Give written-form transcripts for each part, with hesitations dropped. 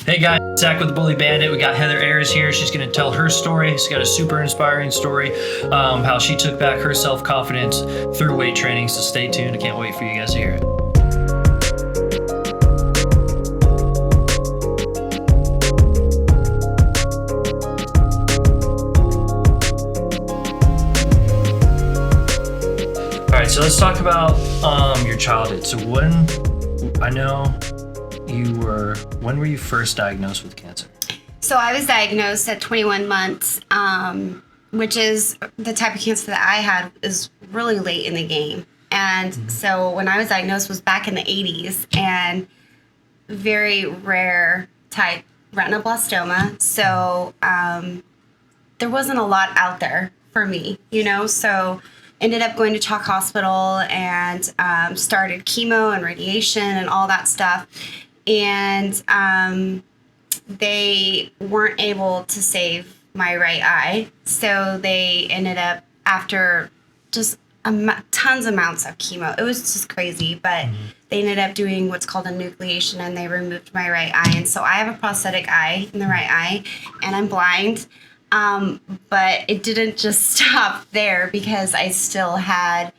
Hey guys, Zach with the Bully Bandit. We got Heather Aiers here. She's going to tell her story. She's got a super inspiring story, how she took back her self-confidence through weight training. So stay tuned. I can't wait for you guys to hear it. All right, so let's talk about your childhood. So when were you first diagnosed with cancer? So I was diagnosed at 21 months, which is the type of cancer that I had is really late in the game. And so when I was diagnosed was back in the 80s, and very rare type retinoblastoma. So there wasn't a lot out there for me, so ended up going to Chalk Hospital and started chemo and radiation and all that stuff. And they weren't able to save my right eye. So they ended up, after just tons amounts of chemo, it was just crazy, but they ended up doing what's called a nucleation, and they removed my right eye. And so I have a prosthetic eye in the right eye, and I'm blind. But it didn't just stop there, because I still had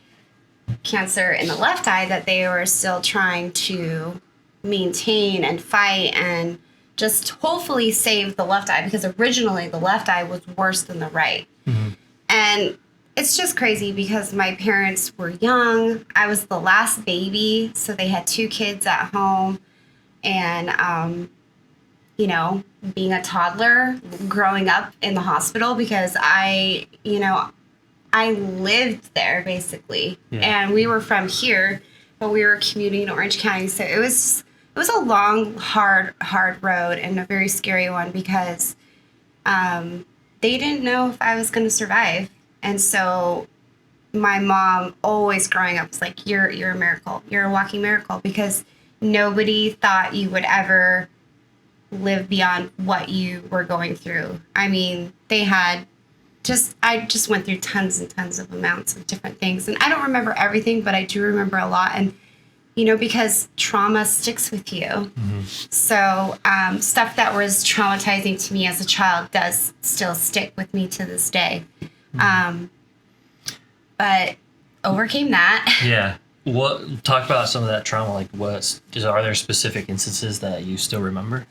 cancer in the left eye that they were still trying to maintain and fight and just hopefully save the left eye, because originally the left eye was worse than the right. And it's just crazy because my parents were young. I was the last baby, so they had 2 kids at home. And, being a toddler, growing up in the hospital, because I lived there basically. Yeah. And we were from here, but we were commuting in Orange County. So it was a long, hard road, and a very scary one, because they didn't know if I was going to survive. And so my mom, always growing up, was like, you're a miracle. You're a walking miracle, because nobody thought you would ever live beyond what you were going through. I mean, I just went through tons and tons of amounts of different things. And I don't remember everything, but I do remember a lot. And, because trauma sticks with you. So stuff that was traumatizing to me as a child does still stick with me to this day. But overcame that. Yeah. Talk about some of that trauma. Like, are there specific instances that you still remember?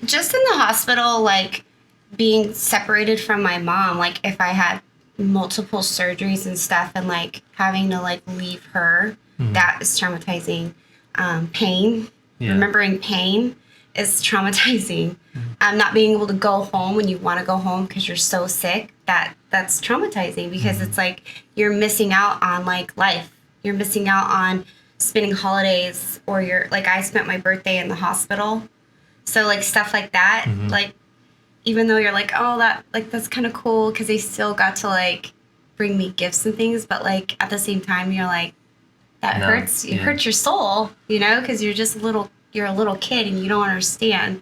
Just in the hospital, like being separated from my mom, like if I had multiple surgeries and stuff, and like having to like leave her, that is traumatizing. Pain, remembering pain is traumatizing. Not being able to go home when you want to go home because you're so sick, that's traumatizing, because it's like you're missing out on like life. You're missing out on spending holidays, or I spent my birthday in the hospital. So like stuff like that, like even though you're like, oh, that's kind of cool, because they still got to like bring me gifts and things, but like at the same time you're like, that hurts. It hurts your soul, because you're a little kid and you don't understand.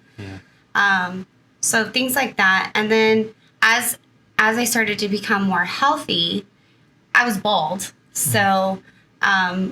So things like that. And then as I started to become more healthy, I was bald. So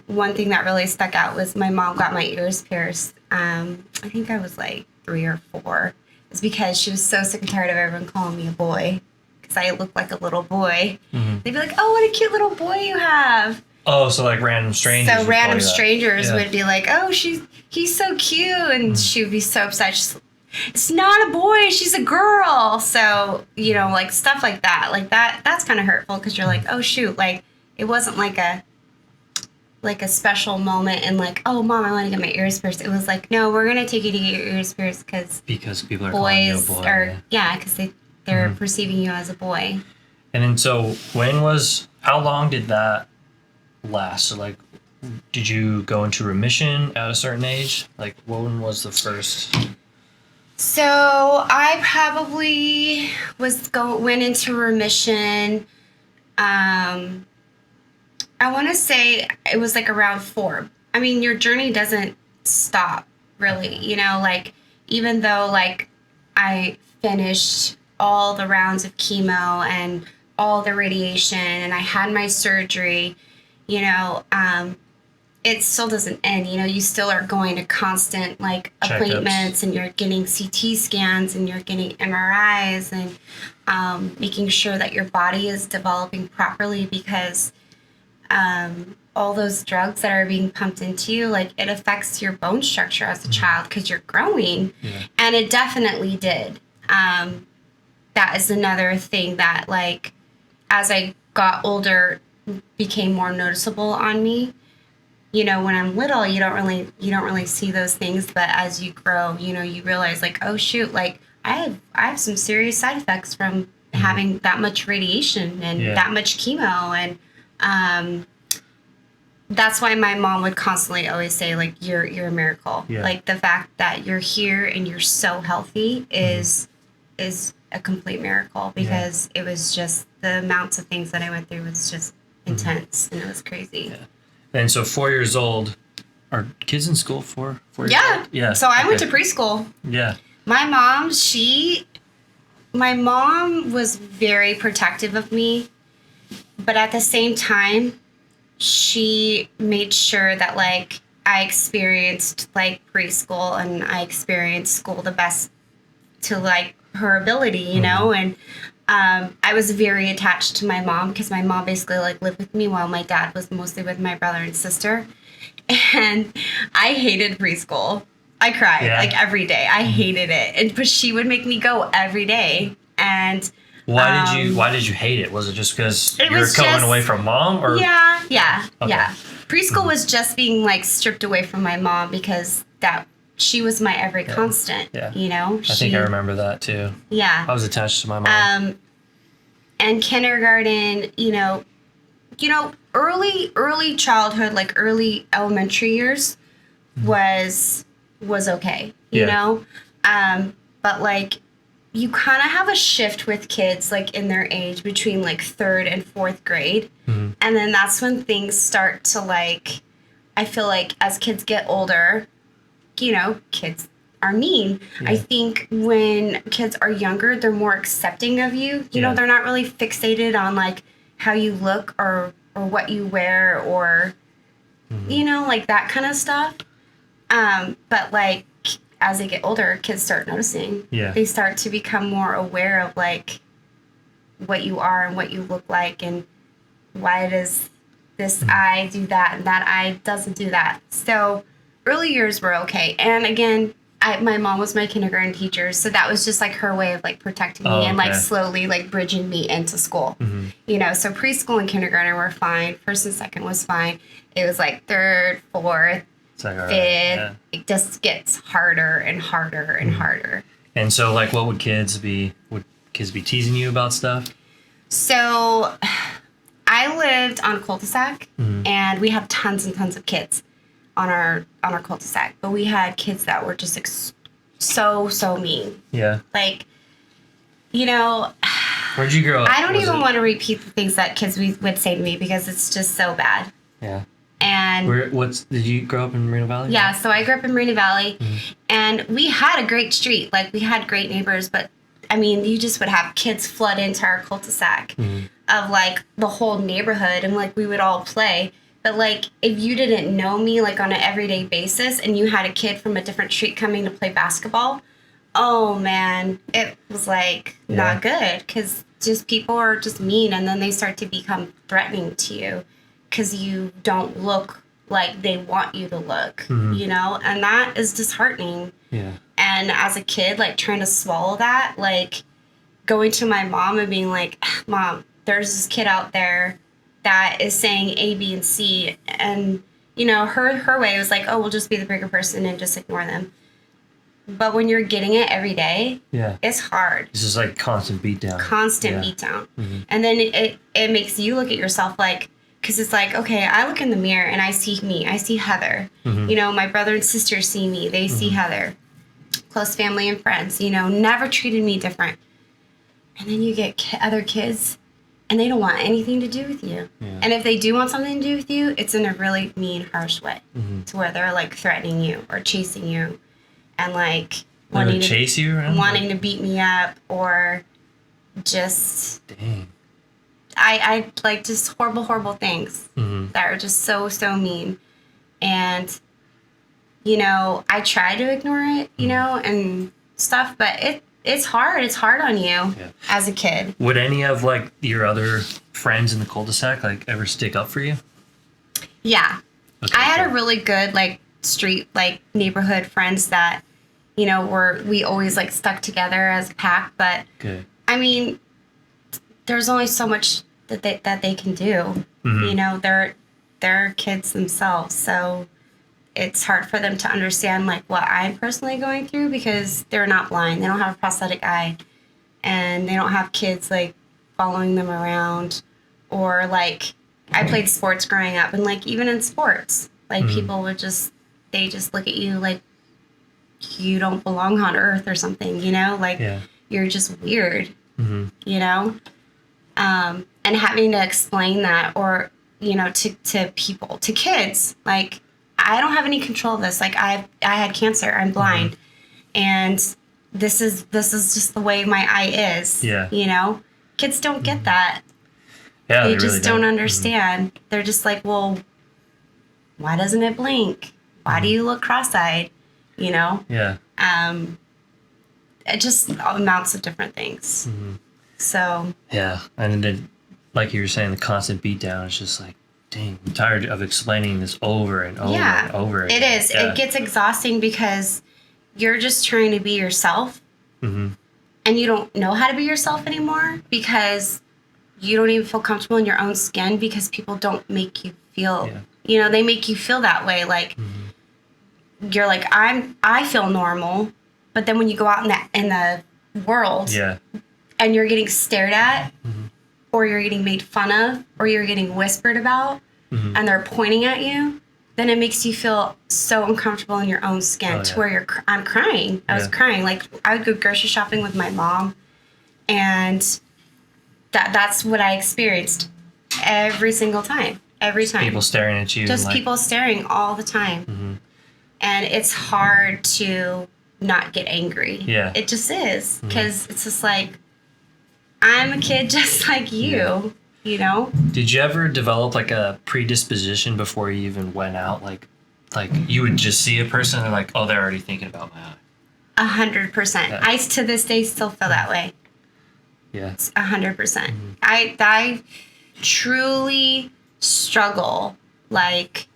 one thing that really stuck out was my mom got my ears pierced. I think I was like 3 or 4. It's because she was so sick and tired of everyone calling me a boy, because I looked like a little boy. They'd be like, oh, what a cute little boy you have. Oh, so like random strangers. So random strangers would be like, oh, he's so cute. And she would be so upset. She's like, it's not a boy, she's a girl. So, like stuff like that. Like that's kind of hurtful, because you're like, oh, shoot. Like it wasn't like a special moment and like, oh, mom, I want to get my ears pierced. It was like, no, we're going to take you to get your ears pierced because people are calling you a boy. Because they're perceiving you as a boy. And then so how long did that last? So like, did you go into remission at a certain age? Like, when was the first? So I probably went into remission. I want to say it was like around 4. I mean, your journey doesn't stop really, like even though like I finished all the rounds of chemo and all the radiation and I had my surgery, it still doesn't end. You know, you still are going to constant like appointments, and you're getting CT scans, and you're getting MRIs, and making sure that your body is developing properly, because all those drugs that are being pumped into you, like, it affects your bone structure as a child because you're growing. And it definitely did. That is another thing that, like, as I got older, became more noticeable on me. You know, when I'm little, you don't really see those things, but as you grow, you know, you realize, like, oh shoot, like, I have some serious side effects from having that much radiation and that much chemo. And that's why my mom would constantly always say, like, you're a miracle. Like, the fact that you're here and you're so healthy is a complete miracle, because it was just the amounts of things that I went through was just intense, and it was crazy. And so 4 years old, are kids in school 4 years old? Yeah. So I went to preschool. Yeah. My mom was very protective of me, but at the same time, she made sure that, like, I experienced, like, preschool, and I experienced school the best to, like, her ability, you know. And I was very attached to my mom, because my mom basically, like, lived with me while my dad was mostly with my brother and sister. And I hated preschool. I cried like every day. I hated it, but she would make me go every day. And why did you hate it? Was it just because you were coming away from mom, or yeah. Preschool was just being, like, stripped away from my mom, because that she was my every constant. You know, I think I remember that too. I was attached to my mom. And kindergarten, you know, early childhood, like early elementary years, was okay, you know, but, like, you kind of have a shift with kids, like, in their age between, like, 3rd and 4th grade. And then that's when things start to, like, I feel like as kids get older, you know, kids are mean. I think when kids are younger, they're more accepting of you. You know, they're not really fixated on, like, how you look or what you wear, or, you know, like, that kind of stuff. But, like, as they get older, kids start noticing. They start to become more aware of, like, what you are and what you look like, and why does this eye do that and that eye doesn't do that. So early years were okay. And again, my mom was my kindergarten teacher, so that was just, like, her way of, like, protecting me and, like, slowly, like, bridging me into school. You know, so preschool and kindergarten were fine. 1st and 2nd was fine. It was, like, 3rd, 4th, 5th. It just gets harder and harder and harder. And so, like, what would kids be? Would kids be teasing you about stuff? So, I lived on a cul-de-sac, and we had tons and tons of kids on our cul-de-sac, but we had kids that were just, like, so mean. Like, you know, where'd you grow up? I don't even want to repeat the things that kids would say to me, because it's just so bad. And did you grow up in Moreno Valley? Yeah, so I grew up in Moreno Valley, and we had a great street. Like, we had great neighbors, but I mean, you just would have kids flood into our cul-de-sac of, like, the whole neighborhood, and, like, we would all play. But, like, if you didn't know me, like, on an everyday basis, and you had a kid from a different street coming to play basketball, oh, man, it was, like, not good, because just people are just mean, and then they start to become threatening to you because you don't look like they want you to look, you know? And that is disheartening. And as a kid, like, trying to swallow that, like, going to my mom and being like, Mom, there's this kid out there that is saying A, B, and C. And, you know, her way was like, oh, we'll just be the bigger person and just ignore them. But when you're getting it every day, it's hard. It's just, like, constant beatdown. Beatdown. And then it makes you look at yourself, like, because it's like, okay, I look in the mirror and I see me. I see Heather. You know, my brother and sister see me. They see Heather. Close family and friends, you know, never treated me different. And then you get other kids, and they don't want anything to do with you. And if they do want something to do with you, it's in a really mean, harsh way, to where they're, like, threatening you or chasing you, and, like, wanting to chase you around? Wanting to beat me up, or just... Dang. I like, just horrible things that are just so mean. And, you know, I try to ignore it, you know, and stuff, but it's hard. It's hard on you as a kid. Would any of like your other friends in the cul-de-sac like ever stick up for you? Yeah. Okay, I had cool. a really good like street, like neighborhood friends that, you know, we always like stuck together as a pack. But Good. I mean, there's only so much that they can do. Mm-hmm. You know, they're kids themselves, so it's hard for them to understand like what I'm personally going through because they're not blind. They don't have a prosthetic eye, and they don't have kids like following them around, or like I played sports growing up, and like even in sports, like people would they just look at you like you don't belong on Earth or something, you know, like you're just weird, you know, and having to explain that, or you know, to people, to kids, like I don't have any control of this. Like I had cancer. I'm blind, and this is just the way my eye is. Yeah. You know, kids don't get that. Yeah, They they just really don't understand. They're just like, well, why doesn't it blink? Why do you look cross-eyed? You know? Yeah. It just amounts of different things. So. Yeah, and then, like you were saying, the constant beat down is just like, dang, I'm tired of explaining this over and over and over again. It is. Yeah. It gets exhausting because you're just trying to be yourself, and you don't know how to be yourself anymore because you don't even feel comfortable in your own skin because people don't make you feel, you know, they make you feel that way. Like you're like, I feel normal, but then when you go out in the world, and you're getting stared at, or you're getting made fun of, or you're getting whispered about, and they're pointing at you, then it makes you feel so uncomfortable in your own skin to where I'm crying. I was crying. Like I would go grocery shopping with my mom, and that's what I experienced every single time. Every time. People staring at you. Just people staring all the time. And it's hard to not get angry. Yeah. It just is. Because it's just like, I'm a kid just like you, you know? Did you ever develop like a predisposition before you even went out? Like you would just see a person and like, oh, they're already thinking about my eye. 100%. Yeah. I, to this day, still feel that way. Yeah. 100%. I truly struggle, like,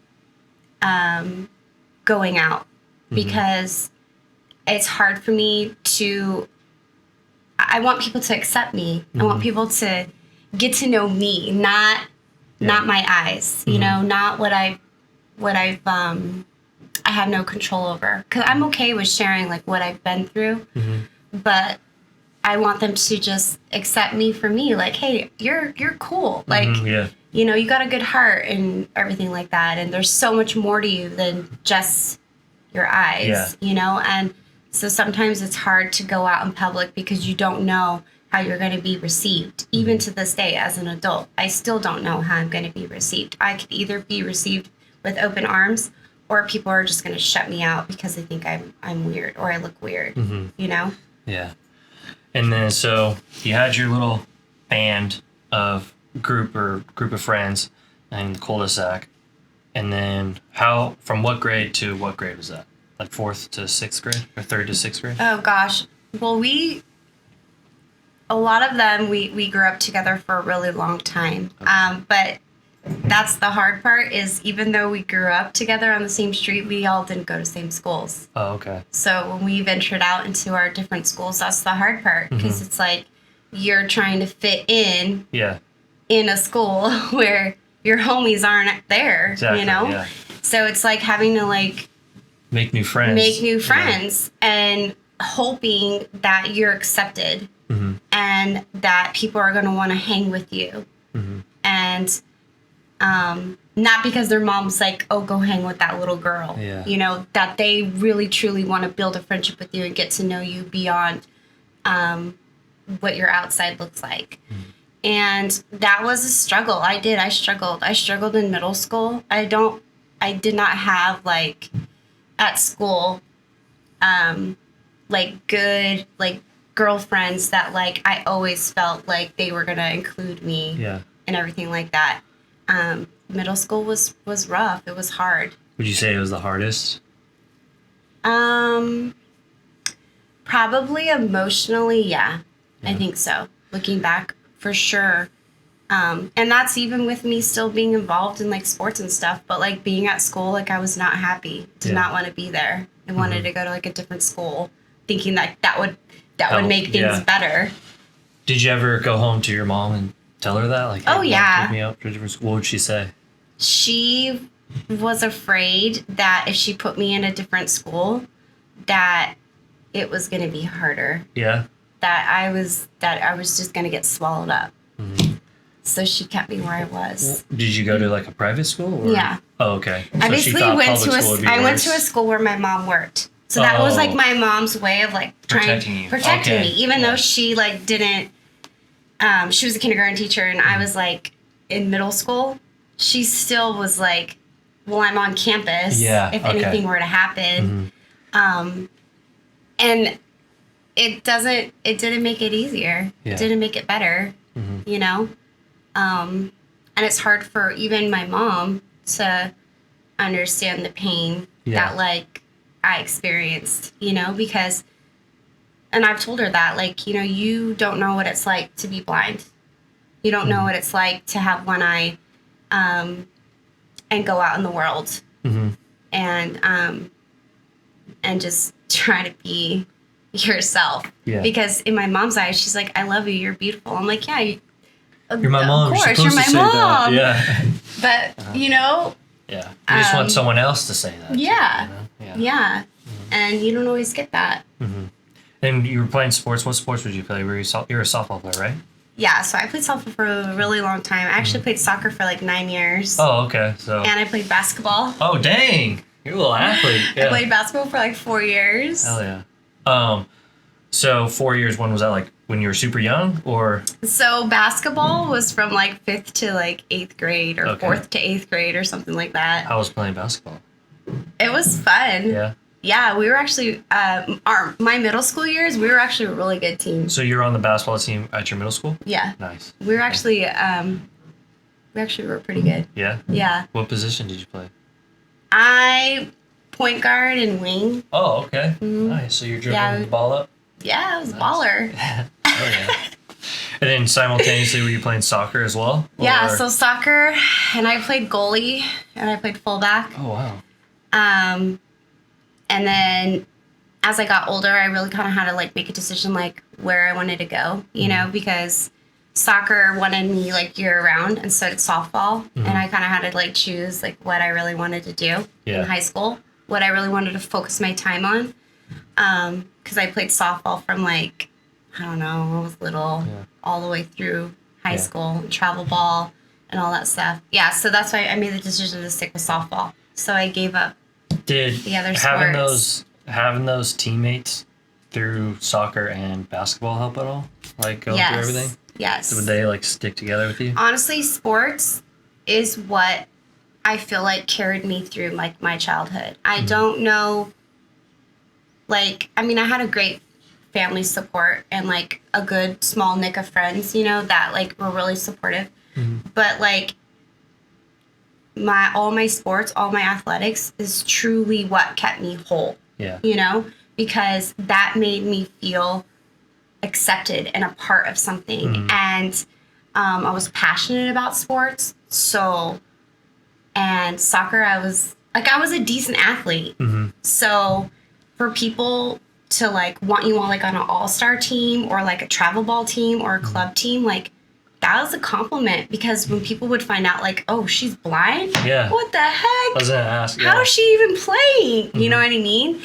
going out because it's hard for me I want people to accept me. I want people to get to know me, not my eyes, you know, not what I have no control over. 'Cause I'm okay with sharing like what I've been through, but I want them to just accept me for me. Like, hey, you're cool. Like, you know, you got a good heart and everything like that. And there's so much more to you than just your eyes, you know? And so sometimes it's hard to go out in public because you don't know how you're going to be received. Even to this day, as an adult, I still don't know how I'm going to be received. I could either be received with open arms, or people are just going to shut me out because they think I'm weird or I look weird, you know? Yeah. And then so you had your little band of group of friends in the cul-de-sac. And then from what grade to what grade was that? Like 4th to 6th grade or 3rd to 6th grade? Oh gosh. Well, a lot of them, we grew up together for a really long time. Okay. But that's the hard part is even though we grew up together on the same street, we all didn't go to same schools. Oh, okay. So when we ventured out into our different schools, that's the hard part because it's like you're trying to fit in a school where your homies aren't there, you know? Yeah. So it's like having to like make new friends and hoping that you're accepted and that people are going to want to hang with you. And not because their mom's like, oh, go hang with that little girl. You know, that they really truly want to build a friendship with you and get to know you beyond what your outside looks like. And that was a struggle. I struggled in middle school. I did not have like at school like good like girlfriends that like I always felt like they were gonna include me and everything like that. Middle school was rough. It was hard. Would you say it was the hardest? Probably emotionally, yeah. Yeah. I think so. Looking back, for sure. And that's even with me still being involved in like sports and stuff. But like being at school, like I was not happy. Did not want to be there. I wanted to go to like a different school, thinking that would make things better. Did you ever go home to your mom and tell her that? Like, hey, oh yeah. Take me out to a different school. What would she say? She was afraid that if she put me in a different school, that it was going to be harder. Yeah. That I was just going to get swallowed up. Mm-hmm. So she kept me where I was. Did you go to like a private school? Or? Yeah. Oh, okay. So I basically went to a school where my mom worked. So that was like my mom's way of like protecting me, even though she like didn't. She was a kindergarten teacher, and I was like in middle school. She still was like, well, I'm on campus. Yeah. If anything were to happen, and it didn't make it easier. Yeah. It didn't make it better. You know, and it's hard for even my mom to understand the pain that like I experienced. You know, because. And I've told her that, like, you know, you don't know what it's like to be blind. You don't know what it's like to have one eye and go out in the world and just try to be yourself. Yeah. Because in my mom's eyes, she's like, I love you. You're beautiful. I'm like, yeah. You're my mom. Of course, you're my mom. Yeah. But, you know. Yeah. You just want someone else to say that. Yeah. You know? Yeah. And you don't always get that. And you were playing sports. What sports would you play? You're a softball player, right? Yeah, so I played softball for a really long time. I actually played soccer for like 9 years. Oh, okay. So. And I played basketball. Oh, dang! You're a little athlete. Yeah. I played basketball for like 4 years. Hell yeah. So 4 years. When was that? Like when you were super young, or? So basketball was from like 5th to like 8th grade, or 4th to 8th grade, or something like that. How was playing basketball? It was fun. Yeah. Yeah, we were actually my middle school years. We were actually a really good team. So you're on the basketball team at your middle school? Yeah. Nice. We were actually were pretty good. Yeah. Yeah. What position did you play? I point guard and wing. Oh, okay. Nice. So you're dribbling the ball up. Yeah, I was a baller. Oh yeah. And then simultaneously, were you playing soccer as well? Yeah. So soccer, and I played goalie, and I played fullback. Oh wow. And then as I got older, I really kind of had to like make a decision like where I wanted to go, you know, because soccer wanted me like year round and so did softball. And I kind of had to like choose like what I really wanted to do in high school, what I really wanted to focus my time on. Because I played softball from like, I don't know, I was little all the way through high school, travel ball and all that stuff. Yeah, so that's why I made the decision to stick with softball. So I gave up. Did the other having those teammates through soccer and basketball help at all? Like going through everything? Yes. Would they like stick together with you? Honestly, sports is what I feel like carried me through like my childhood. I don't know. Like, I mean, I had a great family support and like a good small nick of friends, you know, that like were really supportive. But like all my sports, all my athletics is truly what kept me whole. Yeah. You know, because that made me feel accepted and a part of something. And I was passionate about sports. So, and soccer, I was a decent athlete. So for people to like want you on like on an all-star team or like a travel ball team or a club team, like that was a compliment, because when people would find out like, oh, she's blind? Yeah. What the heck? I was gonna ask. Yeah. How is she even playing? You know what I mean?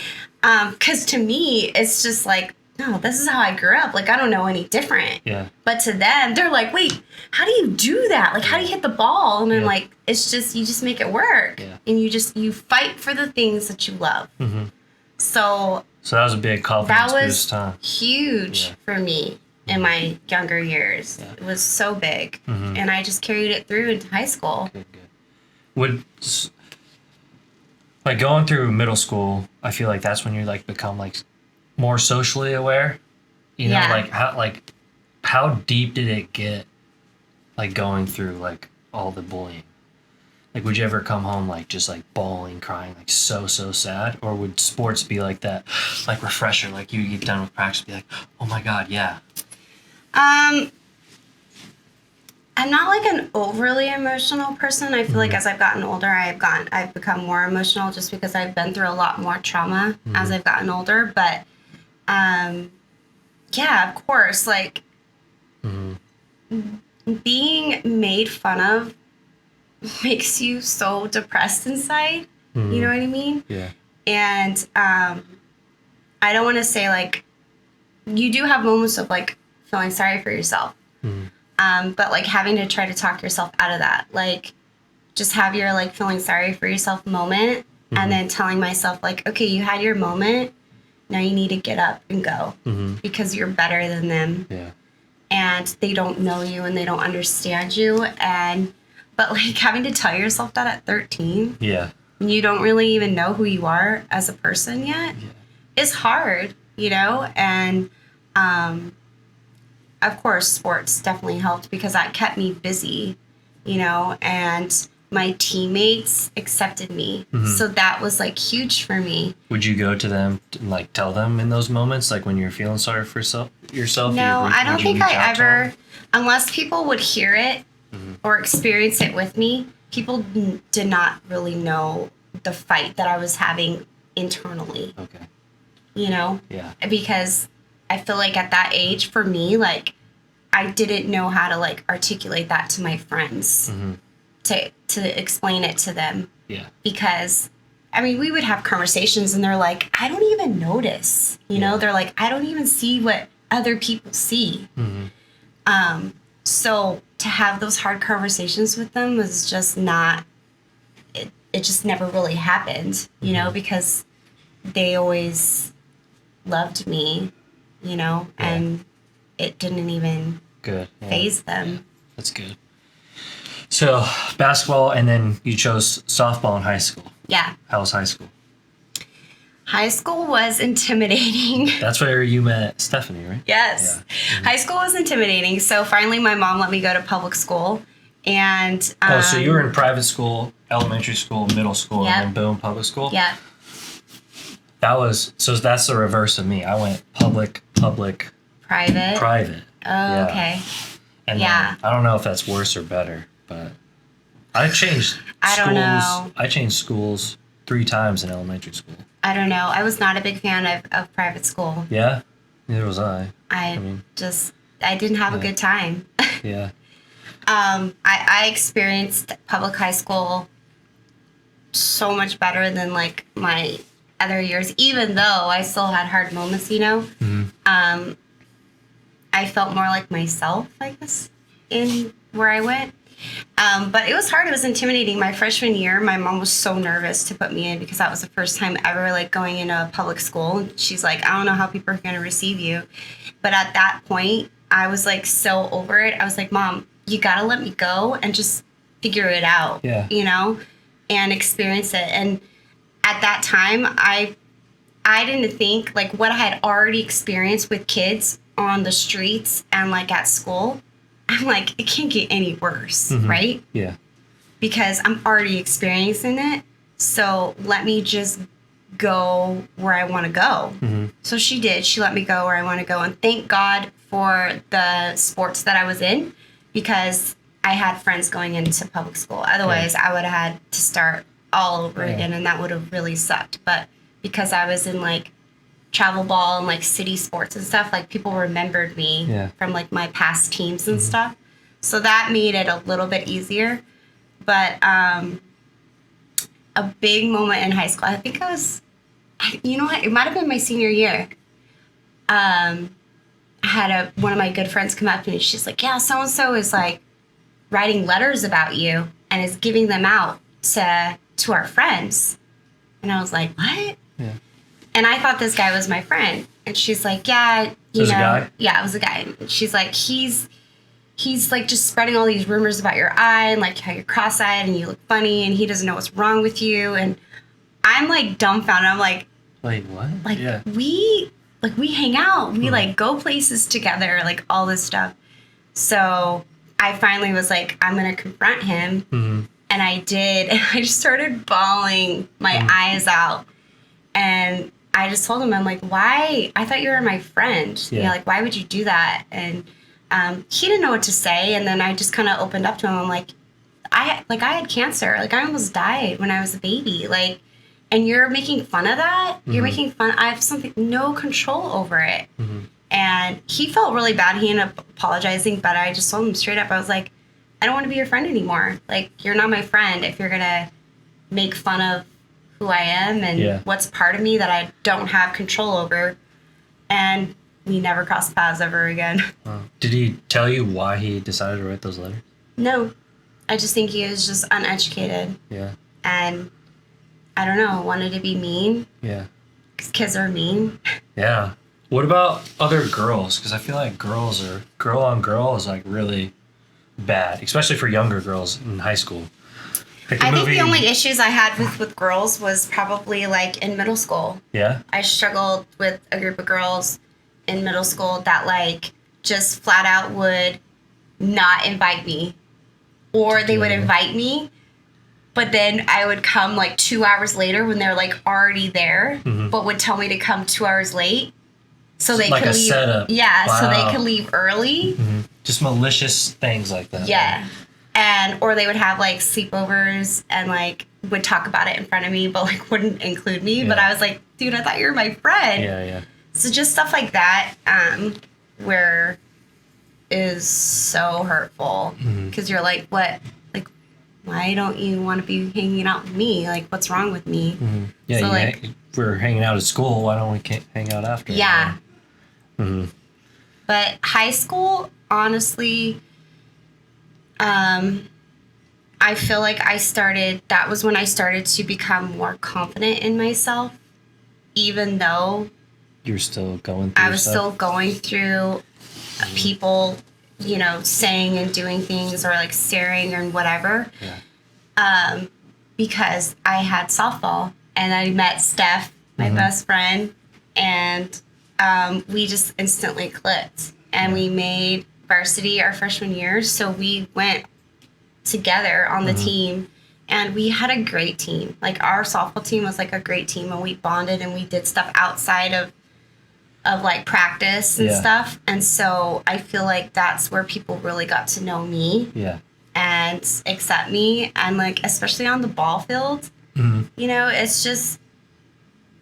Because to me, it's just like, no, this is how I grew up. Like, I don't know any different. Yeah. But to them, they're like, wait, how do you do that? Like, how do you hit the ball? And I'm like, it's just, you just make it work. Yeah. And you fight for the things that you love. So that was a big confidence boost, huh? That was huge for me in my younger years. Yeah. It was so big. And I just carried it through into high school. Would, like, going through middle school, I feel like that's when you, like, become, like, more socially aware. You know, how deep did it get, like, going through, like, all the bullying? Like, would you ever come home like just like bawling, crying, like so sad? Or would sports be like that, like refresher, like you get done with practice, be like, oh my god, yeah. I'm not like an overly emotional person. I feel like as I've gotten older, I've become more emotional just because I've been through a lot more trauma as I've gotten older. But yeah, of course, like being made fun of makes you so depressed inside. You know what I mean? Yeah. And I don't want to say like you do have moments of like feeling sorry for yourself. But like having to try to talk yourself out of that, like just have your like feeling sorry for yourself moment and then telling myself like, okay, you had your moment. Now you need to get up and go because you're better than them. Yeah. And they don't know you and they don't understand you. But like having to tell yourself that at 13, Yeah. you don't really even know who you are as a person yet. Yeah. It's hard, you know? And, of course, sports definitely helped because that kept me busy, you know, and my teammates accepted me. So that was like huge for me. Would you go to them and like tell them in those moments, like when you're feeling sorry for yourself? No, I don't think I ever. ever, unless people would hear it or experience it with me, people did not really know the fight that I was having internally, Okay. you know? Yeah. Because I feel like at that age, for me, like, I didn't know how to, like, articulate that to my friends, to explain it to them. Yeah. Because, I mean, we would have conversations and they're like, I don't even notice, you know? They're like, I don't even see what other people see. So to have those hard conversations with them was just not, it just never really happened, you know, because they always loved me, you know, and it didn't even Good. phase them. That's good. So basketball, and then you chose softball in high school. Yeah. How was high school? High school was intimidating. That's where you met Stephanie, right? Yes. Yeah. High school was intimidating. So finally my mom let me go to public school. And So you were in private school, elementary school, middle school, and then boom, public school? Yeah. That's the reverse of me. I went public, Private. private. Oh, okay. And then, I don't know if that's worse or better, but I changed I don't schools. know. I changed schools 3 times in elementary school. I don't know. I was not a big fan of private school. Yeah? Neither was I. I didn't have a good time. Yeah. I experienced public high school so much better than like my other years, even though I still had hard moments, you know. I felt more like myself, I guess, in where I went. But it was hard. It was intimidating. My freshman year, my mom was so nervous to put me in because that was the first time ever like going into a public school. She's like, I don't know how people are going to receive you. But at that point, I was like so over it. I was like, Mom, you got to let me go and just figure it out, you know, and experience it. And at that time, I didn't think like what I had already experienced with kids on the streets and like at school. I'm like, it can't get any worse, right? Yeah. Because I'm already experiencing it. So let me just go where I want to go. So she did. She let me go where I want to go. And thank God for the sports that I was in because I had friends going into public school. Otherwise, I would have had to start all over again, and that would have really sucked. But because I was in like travel ball and like city sports and stuff, like people remembered me from like my past teams and stuff. So that made it a little bit easier. But a big moment in high school, I think I was, you know what, it might have been my senior year. I had one of my good friends come up to me. She's like, yeah, so-and-so is like writing letters about you and is giving them out to our friends. And I was like, what? Yeah. And I thought this guy was my friend. And she's like, yeah, you know. A guy? Yeah, it was a guy. And she's like, he's like just spreading all these rumors about your eye and like how you're cross-eyed and you look funny and he doesn't know what's wrong with you. And I'm like dumbfounded. I'm like, wait, what? Like we hang out. We like go places together, like all this stuff. So I finally was like, I'm going to confront him And I did. And I just started bawling my eyes out. And I just told him, I'm like, why? I thought you were my friend. Yeah. You know, like, why would you do that? And he didn't know what to say. And then I just kind of opened up to him. I'm like, I had cancer. Like, I almost died when I was a baby. Like, and you're making fun of that? You're making fun. I have no control over it. And he felt really bad. He ended up apologizing, but I just told him straight up. I was like, I don't want to be your friend anymore. Like, you're not my friend if you're going to make fun of who I am and what's part of me that I don't have control over. And we never crossed paths ever again. Did he tell you why he decided to write those letters? No. I just think he was just uneducated. Yeah. And I don't know, wanted to be mean. Yeah. Because kids are mean. Yeah. What about other girls? Because I feel like girl on girl is like really bad, especially for younger girls in high school. Like I think the only issues I had with girls was probably like in middle school. Yeah. I struggled with a group of girls in middle school that like just flat out would not invite me. Or they would invite me, but then I would come like 2 hours later when they're like already there, but would tell me to come 2 hours late. So they like could a leave. Setup. Yeah, Wow. so they could leave early. Just malicious things like that. Yeah. And or they would have like sleepovers and like would talk about it in front of me, but like wouldn't include me. But I was like, dude, I thought you were my friend. Yeah. So just stuff like that, where is so hurtful because you're like, what? Like, why don't you want to be hanging out with me? Like, what's wrong with me? Yeah, so like, we're hanging out at school. Why don't we hang out after? Yeah. But high school, honestly, I feel like that was when I started to become more confident in myself, even though You're still going through I was still going through people, you know, saying and doing things or like staring or whatever. Yeah. Because I had softball and I met Steph, my best friend, and we just instantly clicked. And we made varsity our freshman year, so we went together on the team, and we had a great team. Like, our softball team was like a great team, and we bonded and we did stuff outside of like practice and stuff. And so I feel like that's where people really got to know me. Yeah. And accept me, and like especially on the ball field, you know, it's just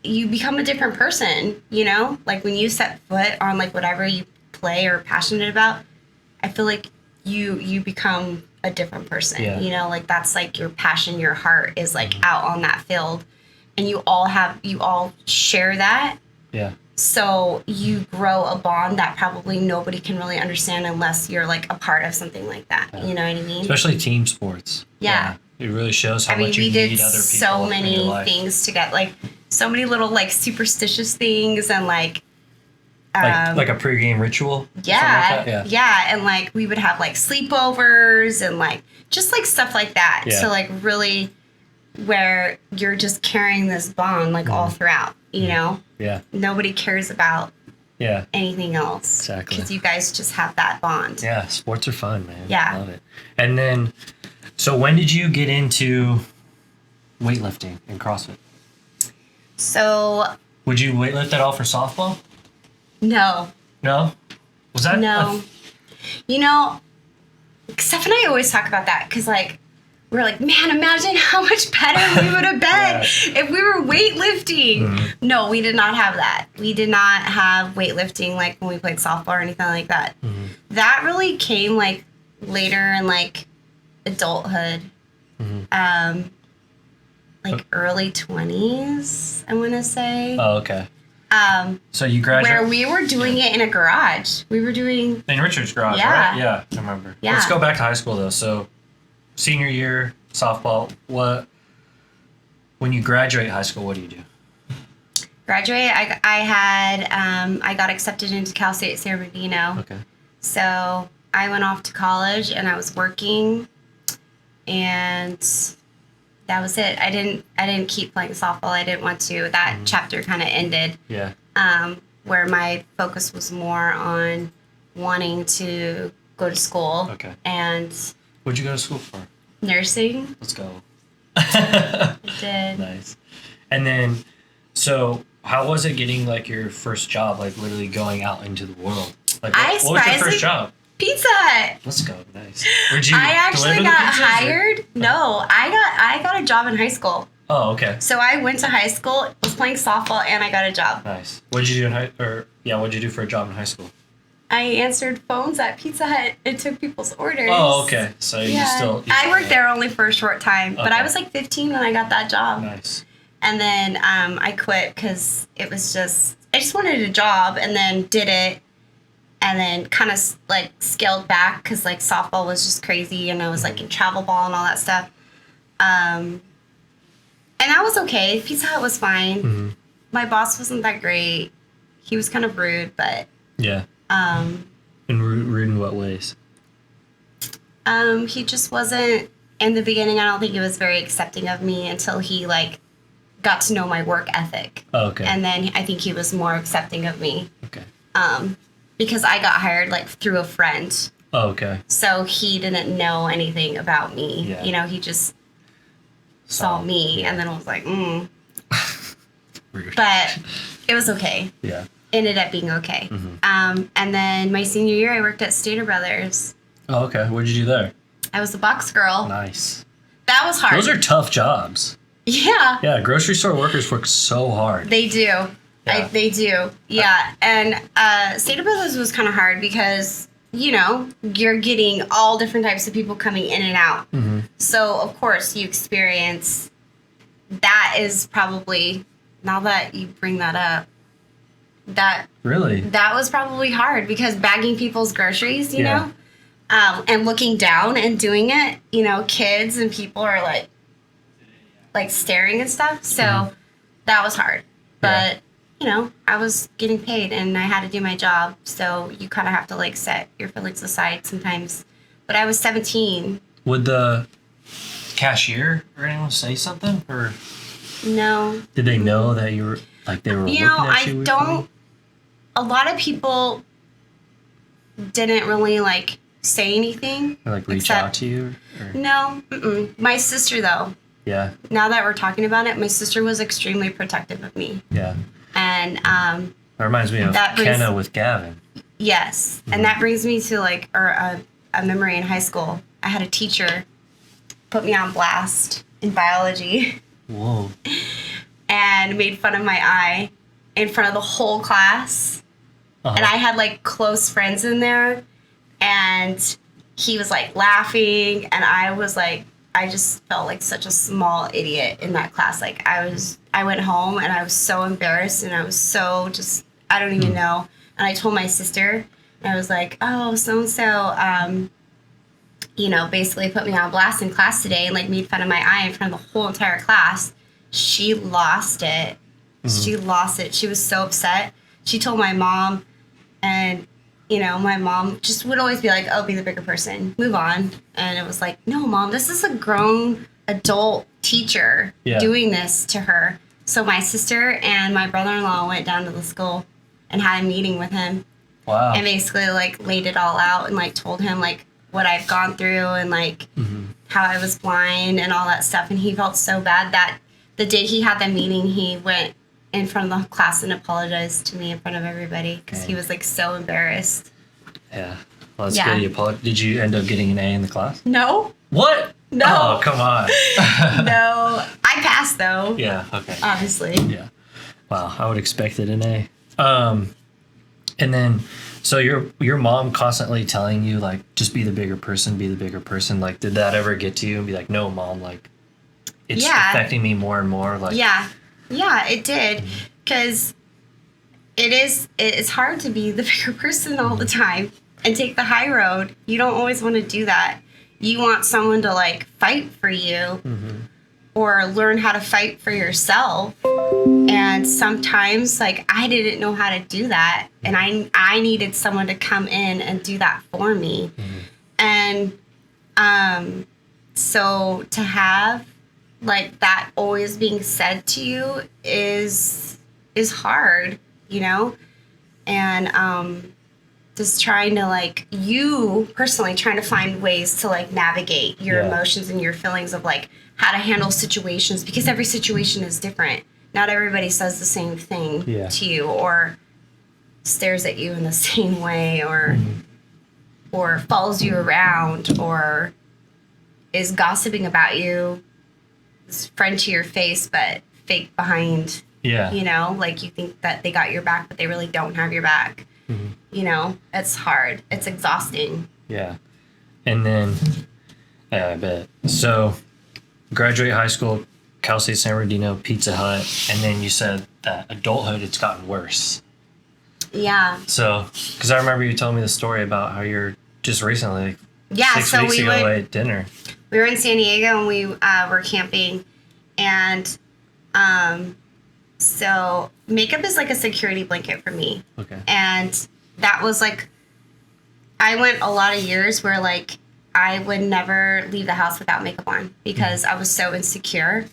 you become a different person, you know? Like when you set foot on like whatever you play or passionate about, I feel like you become a different person. Yeah. You know, like that's like your passion, your heart is like out on that field, and you all share that. Yeah. So you grow a bond that probably nobody can really understand unless you're like a part of something like that. Yeah. You know what I mean? Especially team sports. Yeah. It really shows how much you we need did other people so in your many life. things to get like so many little like superstitious things and like like a pregame ritual. Yeah, and like we would have like sleepovers and like just like stuff like that. Yeah. So like really where you're just carrying this bond like all throughout, you know? Yeah. Nobody cares about Yeah. anything else. Exactly. Because you guys just have that bond. Yeah. Sports are fun, man. Yeah. Love it. And then, so when did you get into weightlifting and CrossFit? So. Would you weightlift at all for softball? No. No? Was that? No. You know, Steph and I always talk about that because, like, we're like, man, imagine how much better we would have been if we were weightlifting. No, we did not have that. We did not have weightlifting, like, when we played softball or anything like that. That really came, like, later in, like, adulthood. Like, early 20s, I want to say. Oh, okay. So you graduated? Where we were doing it in a garage. We were doing... In Richard's garage, Yeah. right? Yeah, I remember. Yeah. Let's go back to high school, though. So, senior year, softball, when you graduate high school, what do you do? Graduate, I got accepted into Cal State San Bernardino. Okay. So I went off to college and I was working, and that was it. I didn't keep playing softball. I didn't want to. That chapter kind of ended. Yeah. Where my focus was more on wanting to go to school. Okay. And What'd you go to school for? Nursing. Let's go. I did. Nice. And then, so how was it getting like your first job, like literally going out into the world? Like, what was your first job? Pizza Hut. Let's go. Nice. Would you I actually deliver the got pizzas, hired. or? No, I got a job in high school. Oh, okay. So I went to high school, was playing softball, and I got a job. Nice. What did you do what'd you do for a job in high school? I answered phones at Pizza Hut and took people's orders. Oh, okay. So I worked there only for a short time, but Okay. I was like 15 when I got that job. Nice. And then I quit because I just wanted a job, and then did it, and then kind of like scaled back because like softball was just crazy, and I was like in travel ball and all that stuff. And that was okay. Pizza Hut was fine. Mm-hmm. My boss wasn't that great. He was kind of rude, but Yeah. In rude in what ways? he just wasn't, in the beginning, I don't think he was very accepting of me until he like got to know my work ethic. Oh, okay. And then I think he was more accepting of me. Okay. Because I got hired like through a friend. Oh, okay. So he didn't know anything about me. Yeah. You know, he just saw me and then was like, Rude. But it was okay. Yeah. Ended up being okay. Mm-hmm. And then my senior year, I worked at Stater Brothers. Oh, okay. What did you do there? I was a box girl. Nice. That was hard. Those are tough jobs. Yeah. Yeah, grocery store workers work so hard. They do. Yeah. They do. Yeah. And Stater Brothers was kind of hard because, you know, you're getting all different types of people coming in and out. Mm-hmm. So, of course, you experience that is probably, now that you bring that up, Really? that was probably hard because bagging people's groceries, you Yeah. know, and looking down and doing it, you know, kids and people are like staring and stuff. So that was hard. But, you know, I was getting paid and I had to do my job. So you kind of have to like set your feelings aside sometimes. But I was 17. Would the cashier or anyone say something? Or No. did they know that you were, like, they were You looking know, at you? I weird don't. funny? A lot of people didn't really like say anything. Or, like, reach except- out to you? Or, No. Mm-mm. My sister, though, yeah. now that we're talking about it, my sister was extremely protective of me. Yeah. And That reminds me of That brings- Kenna with Gavin. yes. And that brings me to like a memory in high school. I had a teacher put me on blast in biology Whoa. and made fun of my eye in front of the whole class. Uh-huh. And I had like close friends in there, and he was like laughing, and I was like, I just felt like such a small idiot in that class. Like I went home and I was so embarrassed, and I was so just, I don't even know. And I told my sister, and I was like, oh, so-and-so, you know, basically put me on blast in class today and like made fun of my eye in front of the whole entire class. She lost it. She lost it. She was so upset. She told my mom, and you know, my mom just would always be like, oh, be the bigger person, move on. And it was like, no, Mom, this is a grown adult teacher doing this to her. So my sister and my brother-in-law went down to the school and had a meeting with him. Wow. And basically like laid it all out and like told him like what I've gone through and like how I was blind and all that stuff. And he felt so bad that the day he had the meeting, he went in front of the class and apologized to me in front of everybody because he was like so embarrassed. Yeah. Well, that's good. Did you end up getting an A in the class? No. What? No. Oh, come on. No. I passed though. Yeah. Okay. Obviously. Yeah. Wow. I would expect it an A. And then, so your mom constantly telling you like, just be the bigger person, be the bigger person. Like, did that ever get to you and be like, no, Mom, like, it's affecting me more and more? Like, yeah, it did, because it's hard to be the bigger person all the time and take the high road. You don't always want to do that. You want someone to like fight for you or learn how to fight for yourself. And sometimes like I didn't know how to do that, and I needed someone to come in and do that for me. And so to have like that always being said to you is hard, you know? And just trying to like, you personally trying to find ways to like navigate your emotions and your feelings of like how to handle situations, because every situation is different. Not everybody says the same thing to you or stares at you in the same way or follows you around or is gossiping about you, is friend to your face but fake behind. You know, like you think that they got your back but they really don't have your back. You know, it's hard. It's exhausting. Yeah. And then, I bet. So, graduate high school, Cal State San Bernardino, Pizza Hut, and then you said that adulthood, it's gotten worse. Yeah. So, because I remember you telling me the story about how you're just recently, like 6 weeks ago at dinner. We were in San Diego and we were camping, and so makeup is like a security blanket for me. Okay. And that was like, I went a lot of years where like I would never leave the house without makeup on because I was so insecure.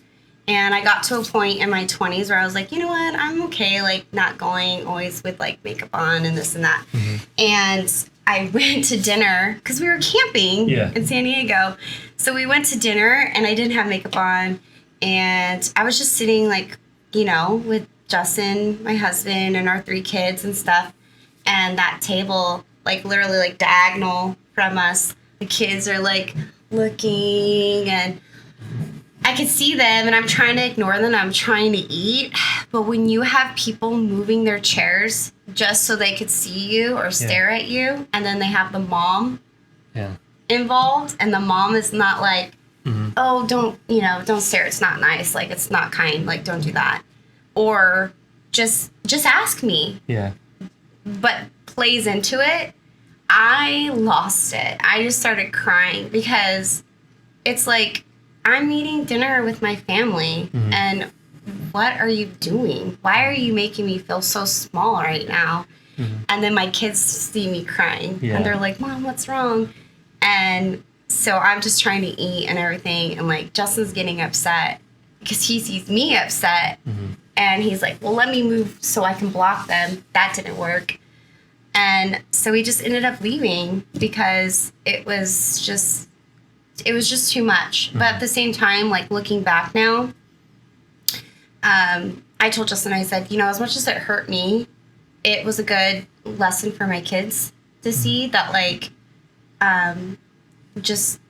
And I got to a point in my 20s where I was like, you know what, I'm okay, like not going always with like makeup on and this and that. And I went to dinner because we were camping in San Diego. So we went to dinner and I didn't have makeup on. And I was just sitting like, you know, with Justin, my husband, and our 3 kids and stuff. And that table, like literally like diagonal from us, the kids are like looking and I could see them and I'm trying to ignore them. I'm trying to eat. But when you have people moving their chairs just so they could see you or stare at you, and then they have the mom involved, and the mom is not like, oh, don't stare. It's not nice. Like, it's not kind. Like, don't do that. Or just ask me. Yeah. But plays into it. I lost it. I just started crying because it's like, I'm eating dinner with my family, and what are you doing? Why are you making me feel so small right now? And then my kids see me crying, and they're like, Mom, what's wrong? And so I'm just trying to eat and everything, and like Justin's getting upset because he sees me upset, and he's like, well, let me move so I can block them. That didn't work. And so we just ended up leaving because it was just too much. But at the same time, like looking back now, I told Justin, I said, you know, as much as it hurt me, it was a good lesson for my kids to see that like just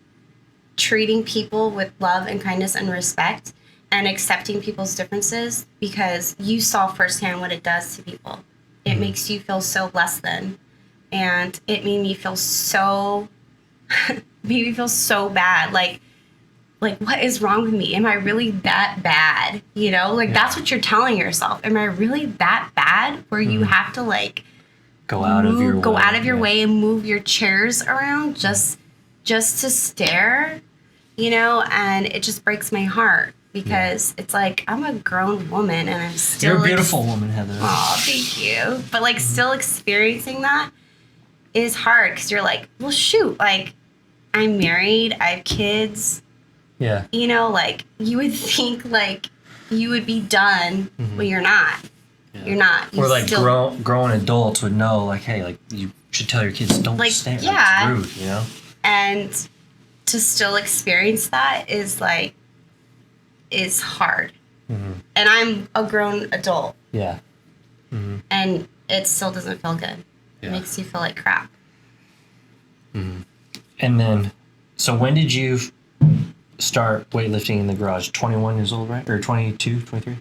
treating people with love and kindness and respect and accepting people's differences, because you saw firsthand what it does to people. It makes you feel so less than. And it made me feel so bad. Like what is wrong with me? Am I really that bad? You know, like that's what you're telling yourself. Am I really that bad where you have to like go out of your way and move your chairs around just to stare, you know? And it just breaks my heart because it's like, I'm a grown woman and I'm still... You're a beautiful woman, Heather. Oh, thank you. But like still experiencing that is hard because you're like, well, shoot, like I'm married, I have kids. Yeah. You know, like you would think like you would be done, but you're not. Yeah. You're not. You or like grown adults would know, like, hey, like you should tell your kids don't stare. Yeah. It's rude, you know? And to still experience that is hard. And I'm a grown adult. Yeah. And it still doesn't feel good. Yeah. It makes you feel like crap. And then, so when did you start weightlifting in the garage? 21 years old, right? Or 22, 23? It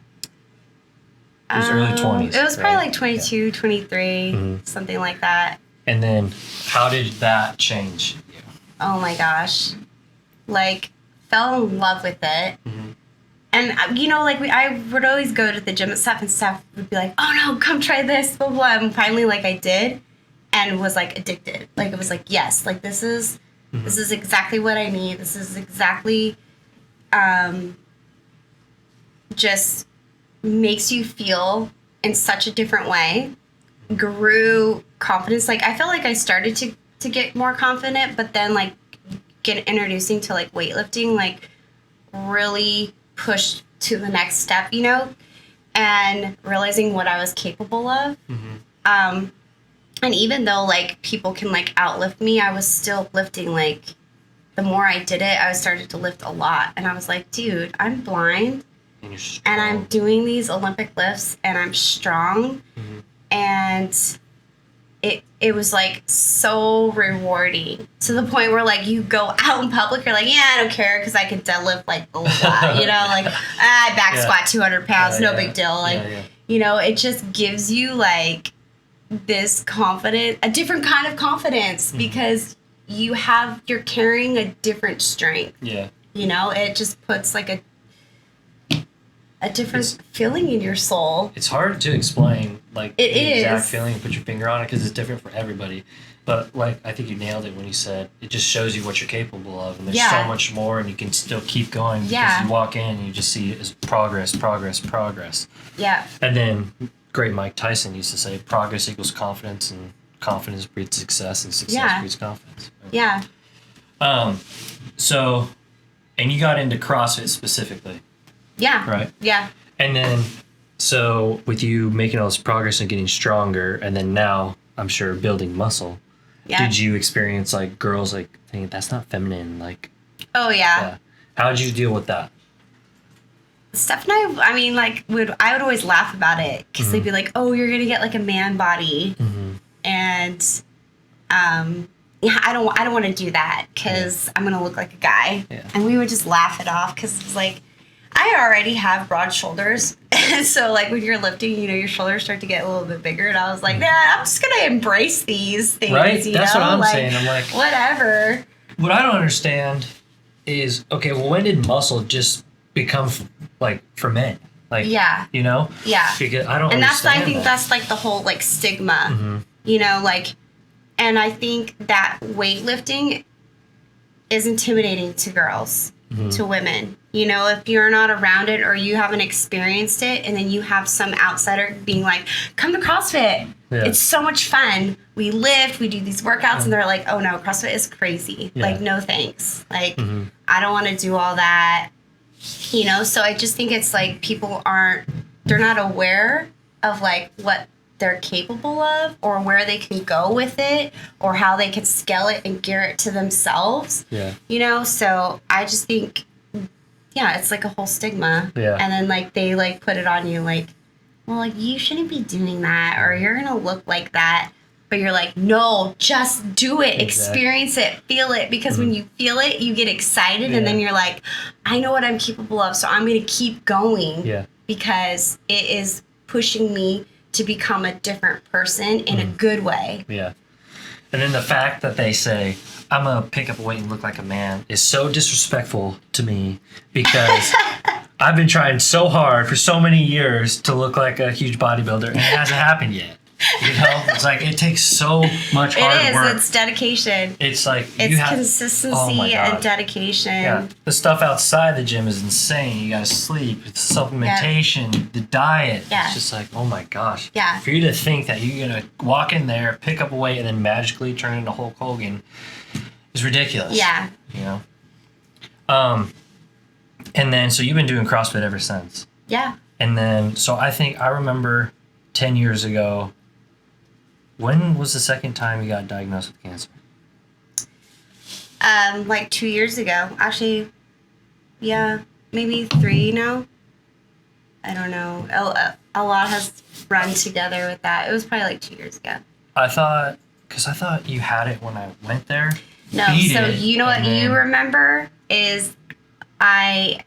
was early 20s. It was probably like 22, 23, something like that. And then, how did that change you? Oh my gosh. Like, fell in love with it. And, you know, like, I would always go to the gym and stuff would be like, oh no, come try this, blah, blah. And finally, like, I did and was, like, addicted. Like, it was like, yes, like, this is exactly what I need. This is exactly, just makes you feel in such a different way. Grew confidence. Like, I felt like I started to get more confident, but then, like, introducing to, like, weightlifting, like, really pushed to the next step, you know, and realizing what I was capable of. And even though like people can like outlift me, I was still lifting. Like the more I did it, I started to lift a lot. And I was like, dude, I'm blind and I'm doing these Olympic lifts and I'm strong. Mm-hmm. And it was like so rewarding to the point where like you go out in public, you're like, yeah, I don't care because I can deadlift like a lot, you know, like I back squat 200 pounds, no big deal. Like, you know, it just gives you like this confidence, a different kind of confidence because you're carrying a different strength. Yeah. You know, it just puts like a different feeling in your soul. It's hard to explain, like, the exact feeling and put your finger on it because it's different for everybody. But, like, I think you nailed it when you said it just shows you what you're capable of. And there's so much more, and you can still keep going because you walk in and you just see it as progress. Yeah. And then, great Mike Tyson used to say, progress equals confidence, and confidence breeds success, and success breeds confidence. Right? Yeah. So, and you got into CrossFit specifically. Yeah. Right? Yeah. And then, so with you making all this progress and getting stronger, and then now, I'm sure, building muscle, did you experience, like, girls, like, thinking, that's not feminine, like... Oh, yeah. How did you deal with that? Steph and I mean, like, I would always laugh about it, because they'd be like, oh, you're going to get, like, a man body, and, I don't want to do that, because I'm going to look like a guy, and we would just laugh it off, because it's like... I already have broad shoulders. So, like, when you're lifting, you know, your shoulders start to get a little bit bigger. And I was like, nah, I'm just going to embrace these things. Right? You That's know? what I'm like, saying. I'm like, whatever. What I don't understand is, okay, well, when did muscle just become, like, for men? Like, you know? Yeah. Because I don't understand. And that's, I think that. that's, like, the whole, like, stigma. You know, like, and I think that weightlifting is intimidating to girls. To women, you know, if you're not around it or you haven't experienced it, and then you have some outsider being like, come to CrossFit, it's so much fun, we lift, we do these workouts, and they're like, oh no, CrossFit is crazy, like, no thanks, like, I don't want to do all that, you know. So I just think it's like people they're not aware of like what they're capable of, or where they can go with it, or how they can scale it and gear it to themselves. You know, so I just think, it's like a whole stigma. And then like they like put it on you like, well, like you shouldn't be doing that, or you're gonna look like that. But you're like, no, just do it, experience it, feel it, because when you feel it, you get excited, and then you're like, I know what I'm capable of, so I'm gonna keep going because it is pushing me to become a different person in a good way. Yeah. And then the fact that they say, I'm going to pick up a weight and look like a man is so disrespectful to me, because I've been trying so hard for so many years to look like a huge bodybuilder, and it hasn't happened yet. You know, it's like it takes so much hard work. It's dedication. It's like it's consistency and dedication. Yeah, the stuff outside the gym is insane. You gotta sleep, it's supplementation, the diet. It's just like, oh my gosh. Yeah. For you to think that you're gonna walk in there, pick up a weight, and then magically turn into Hulk Hogan is ridiculous. Yeah. You know. And then so you've been doing CrossFit ever since. Yeah. And then so I remember 10 years ago. When was the second time you got diagnosed with cancer? Like 2 years ago. Actually, maybe 3 now. I don't know. A lot has run together with that. It was probably like 2 years ago. I thought you had it when I went there. No, so you know what you remember is I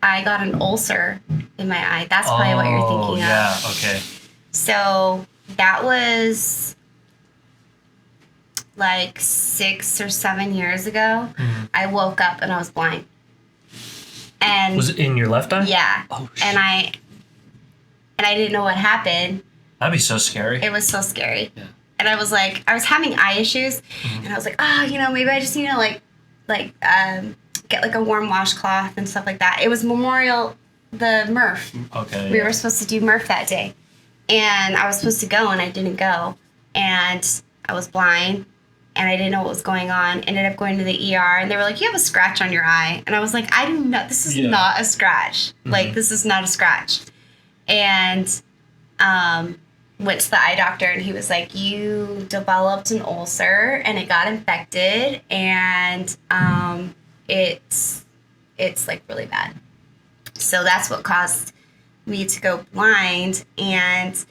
got an ulcer in my eye. That's probably what you're thinking of. Yeah, okay. So that was like 6 or 7 years ago. I woke up and I was blind. And was it in your left eye? Yeah. Oh, shit. And I didn't know what happened. That'd be so scary. It was so scary. Yeah. And I was having eye issues, and I was like, you know, maybe I just need to get like a warm washcloth and stuff like that. It was the Murph. Okay. We were supposed to do Murph that day. And I was supposed to go, and I didn't go. And I was blind, and I didn't know what was going on. Ended up going to the ER, and they were like, you have a scratch on your eye. And I was like, this is not a scratch. Like, this is not a scratch. And went to the eye doctor, and he was like, you developed an ulcer and it got infected, and it's like really bad. So that's what caused me to go blind, and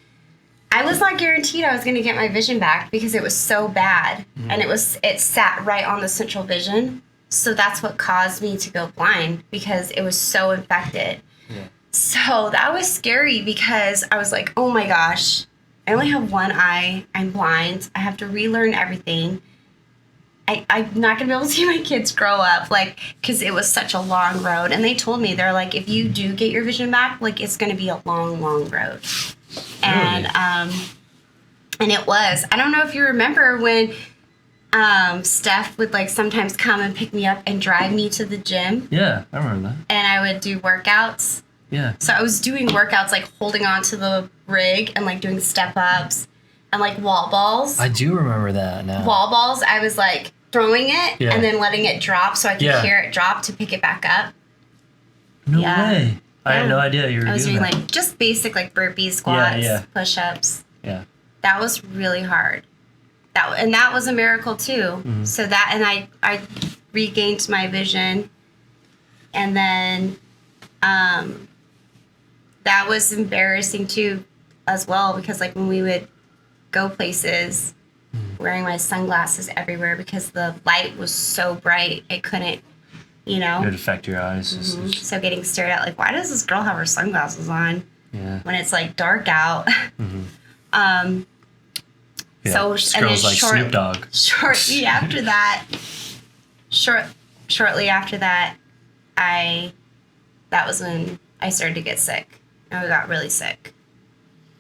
I was not guaranteed I was going to get my vision back because it was so bad, and it sat right on the central vision. So that's what caused me to go blind, because it was so infected. Yeah. So that was scary, because I was like, oh my gosh, I only have one eye. I'm blind. I have to relearn everything. I'm not going to be able to see my kids grow up, like, because it was such a long road. And they told me, they're like, if you do get your vision back, like, it's going to be a long, long road. And, and it was. I don't know if you remember when Steph would, like, sometimes come and pick me up and drive me to the gym. Yeah, I remember that. And I would do workouts. Yeah. So I was doing workouts, like, holding on to the rig and, like, doing step-ups and, like, wall balls. I do remember that now. Wall balls, I was, like, throwing it and then letting it drop so I could hear it drop to pick it back up. No way. I had no idea you were doing that. I was doing, like, just basic, like, burpees, squats, push-ups. Yeah. That was really hard. That was a miracle, too. Mm-hmm. So that, and I regained my vision. And then that was embarrassing, too, as well, because, like, when we would go places, wearing my sunglasses everywhere because the light was so bright, it couldn't, you know. It would affect your eyes. Mm-hmm. So getting stared at, like, why does this girl have her sunglasses on when it's, like, dark out? Mm-hmm. So this and girl's then like Snoop Dogg. Shortly after that, that was when I started to get sick. I got really sick,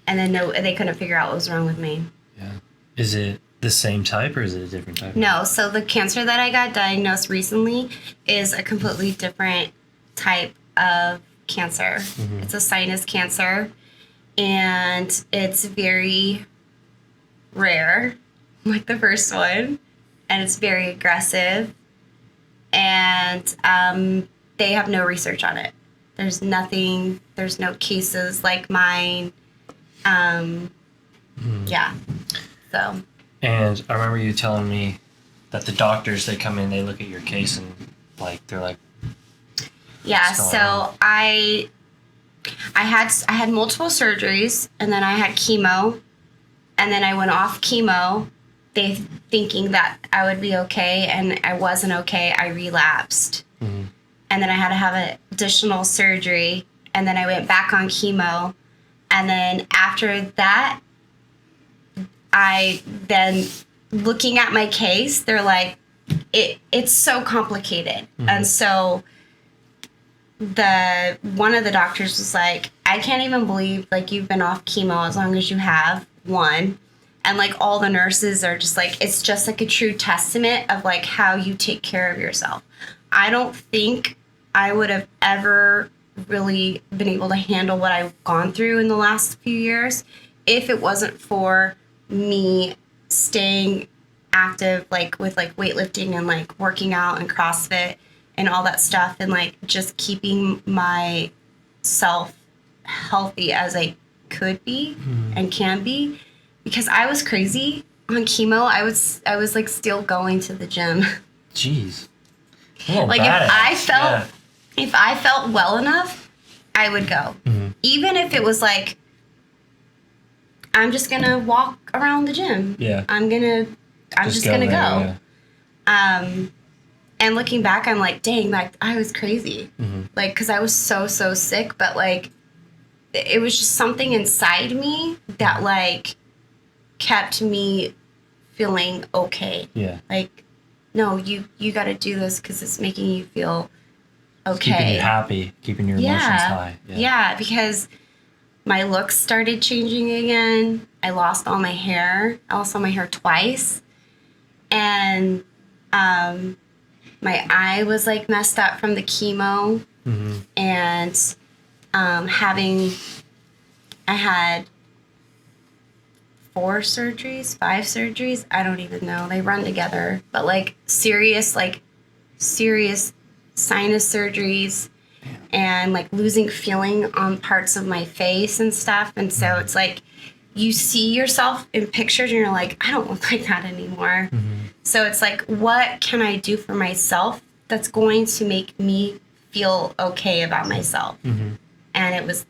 and then they couldn't figure out what was wrong with me. Yeah. Is it the same type or is it a different type? No. So the cancer that I got diagnosed recently is a completely different type of cancer. Mm-hmm. It's a sinus cancer, and it's very rare, like the first one, and it's very aggressive, and they have no research on it. There's no cases like mine. Yeah. So. And I remember you telling me that the doctors, they come in, they look at your case and, like, they're like, yeah, so I had multiple surgeries, and then I had chemo, and then I went off chemo, thinking that I would be okay, and I wasn't okay. I relapsed. Mm-hmm. And then I had to have an additional surgery, and then I went back on chemo, and then after that, looking at my case, they're like, it's so complicated. Mm-hmm. And so one of the doctors was like, I can't even believe, like, you've been off chemo as long as you have, one. And, like, all the nurses are just like, it's just like a true testament of, like, how you take care of yourself. I don't think I would have ever really been able to handle what I've gone through in the last few years if it wasn't for me staying active, like, with, like, weightlifting and, like, working out and CrossFit and all that stuff, and, like, just keeping myself healthy as I could be and can be, because I was crazy on chemo. I was like still going to the gym. Jeez. Like, if I felt well enough, I would go. Mm-hmm. Even if it was like, I'm just gonna walk around the gym. Yeah. I'm just gonna go. Yeah. And looking back, I'm like, dang, like, I was crazy. Mm-hmm. Like, because I was so sick, but, like, it was just something inside me that, like, kept me feeling okay. Yeah. Like, no, you got to do this because it's making you feel okay. It's keeping you happy, keeping your emotions high. Yeah, because my looks started changing again. I lost all my hair. I lost all my hair twice. And my eye was, like, messed up from the chemo. Mm-hmm. And I had 5 surgeries. I don't even know. They run together. But, like, serious sinus surgeries and, like, losing feeling on parts of my face and stuff. And so it's like you see yourself in pictures and you're like, I don't look like that anymore. So it's like, what can I do for myself that's going to make me feel okay about myself? And it was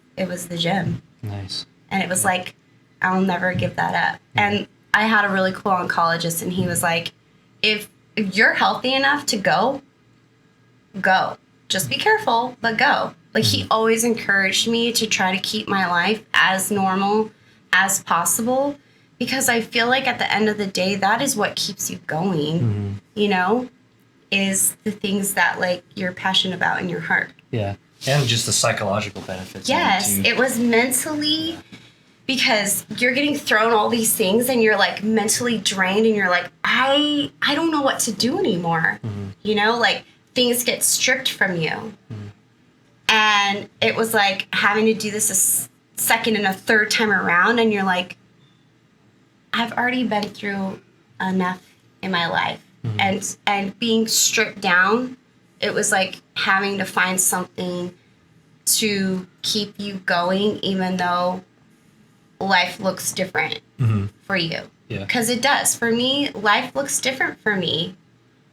the gym. Nice. And it was like, I'll never give that up. And I had a really cool oncologist, and he was like, if you're healthy enough to go. Just be careful, but go. Like, he always encouraged me to try to keep my life as normal as possible, because I feel like at the end of the day, that is what keeps you going, you know, is the things that, like, you're passionate about in your heart. Yeah. And just the psychological benefits. Yes, it was mentally, because you're getting thrown all these things and you're, like, mentally drained, and you're like, I don't know what to do anymore. You know, like, things get stripped from you. And it was like having to do this a second and a third time around, and you're like, I've already been through enough in my life. And being stripped down, it was like having to find something to keep you going, even though life looks different for you. Because it does. For me, life looks different for me.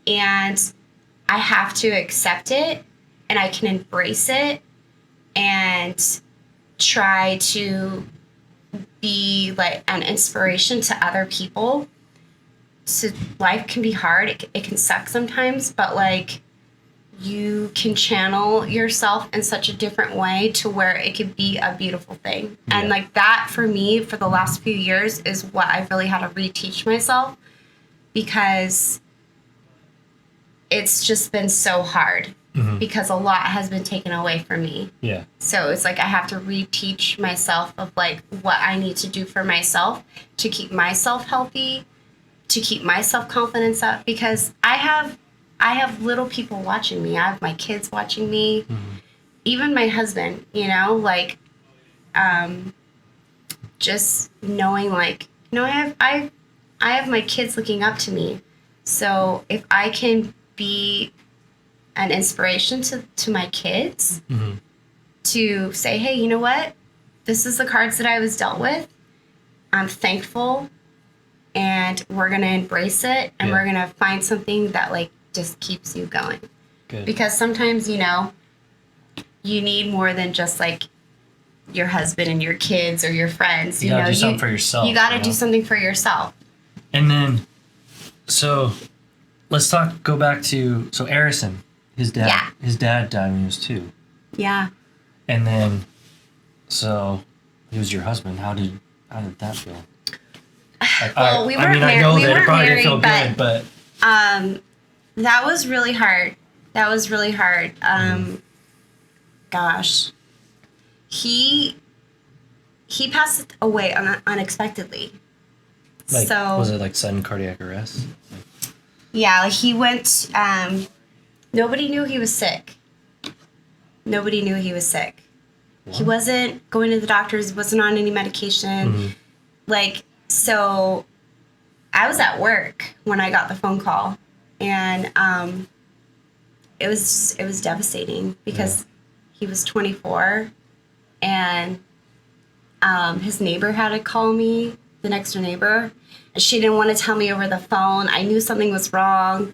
And I have to accept it, and I can embrace it and try to be like an inspiration to other people. So life can be hard. It can suck sometimes, but like, you can channel yourself in such a different way to where it could be a beautiful thing. And like, that for me, for the last few years, is what I've really had to reteach myself, because it's just been so hard, because a lot has been taken away from me. So it's like I have to reteach myself of like what I need to do for myself to keep myself healthy, to keep my self-confidence up, because I have little people watching me. I have my kids watching me, even my husband, you know, like, just knowing, like, you know, I have my kids looking up to me. So if I can be an inspiration to my kids, to say, hey, you know what? This is the cards that I was dealt with. I'm thankful, and we're going to embrace it, and we're going to find something that, like, just keeps you going. Good. Because sometimes, you know, you need more than just, like, your husband and your kids or your friends. You gotta do something for yourself. You got to do something for yourself. And then, so let's go back to, so Harrison, his dad died when he was 2. Yeah. And then, so he was your husband. How did that feel? Like, Well, we weren't I married. know We that it weren't probably married, didn't feel good, but that was really hard. Gosh, he passed away unexpectedly. like, So was it like sudden cardiac arrest? yeah, like, he went. Nobody knew he was sick. Wow. He wasn't going to the doctors. He wasn't on any medication. Like, so I was at work when I got the phone call, and it was devastating, because he was 24, and his neighbor had to call me, the next door neighbor, and she didn't want to tell me over the phone. I knew something was wrong,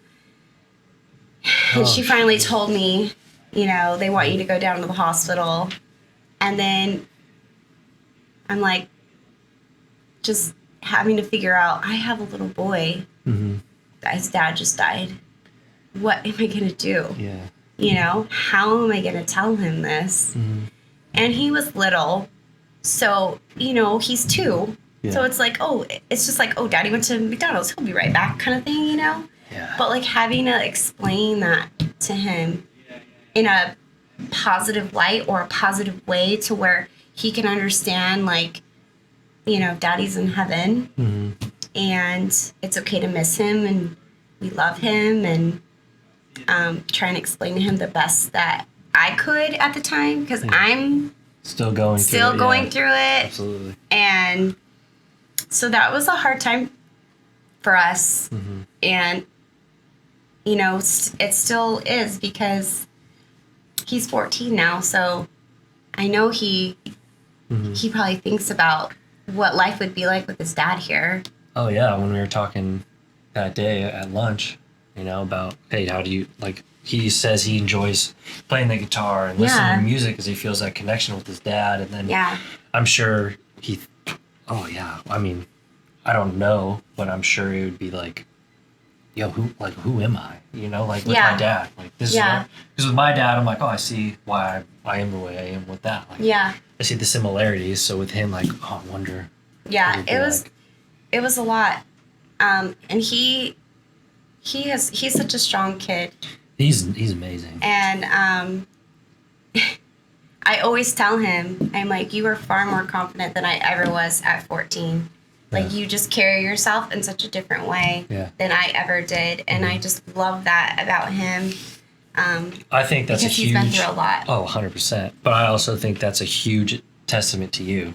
and she finally told me, you know, they want you to go down to the hospital. And then I'm like, just having to figure out, I have a little boy. His dad just died. What am I going to do? Yeah. You know, how am I going to tell him this? And he was little. So, you know, he's 2. Yeah. So it's like, it's just like, Daddy went to McDonald's. He'll be right back, kind of thing, you know? Yeah. But like, having to explain that to him in a positive light or a positive way, to where he can understand, like, you know, Daddy's in heaven, and it's okay to miss him, and we love him, and try and explain to him the best that I could at the time, because I'm still going through it. Absolutely. And so that was a hard time for us. And, you know, it still is, because he's 14 now. So I know he probably thinks about what life would be like with his dad here. Oh yeah, when we were talking that day at lunch, about, hey, how do you like? He says he enjoys playing the guitar and listening to music because he feels that connection with his dad. And then I'm sure oh yeah, I mean, I don't know, but I'm sure it would be like, yo, who am I? Like with my dad, like this is because with my dad, I'm like, oh, I see why I am the way I am with that. Like, I see the similarities. So with him, like, oh, I wonder. Yeah, it was a lot. And he's such a strong kid. He's amazing. And I always tell him, I'm like, you are far more confident than I ever was at 14. Like, you just carry yourself in such a different way than I ever did. And I just love that about him. I think that's because he's been through a lot. Oh, 100%. But I also think that's a huge testament to you.